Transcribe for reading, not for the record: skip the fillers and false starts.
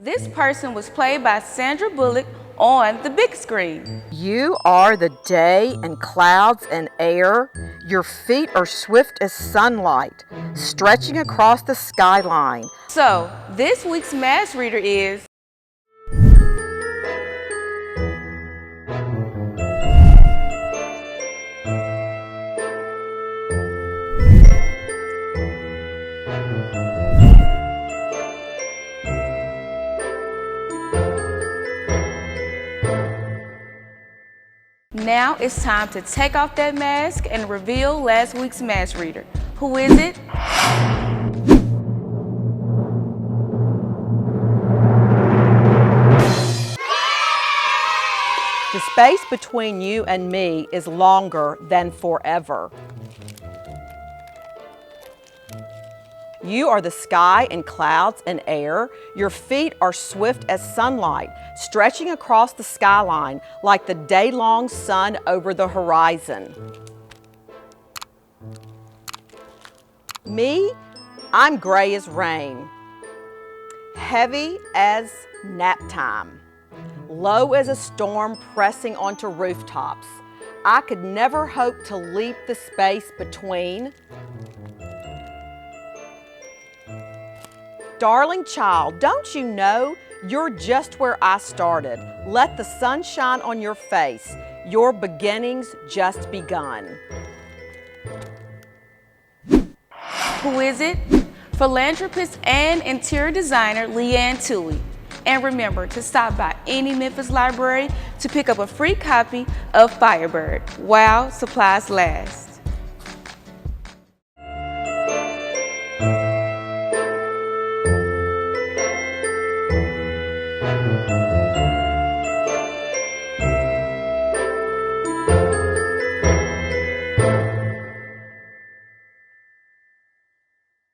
This person was played by Sandra Bullock on the big screen. You are the day and clouds and air. Your feet are swift as sunlight, stretching across the skyline. So, this week's mass reader is Now it's time to take off that mask and reveal last week's mass reader. Who is it? The space between you and me is longer than forever. You are the sky and clouds and air. Your feet are swift as sunlight, stretching across the skyline like the day-long sun over the horizon. Me, I'm gray as rain, heavy as nap time, low as a storm pressing onto rooftops. I could never hope to leap the space between. Darling child, don't you know you're just where I started? Let the sun shine on your face. Your beginnings just begun. Who is it? Philanthropist and interior designer Leanne Toohey. And remember to stop by any Memphis library to pick up a free copy of Firebird while supplies last.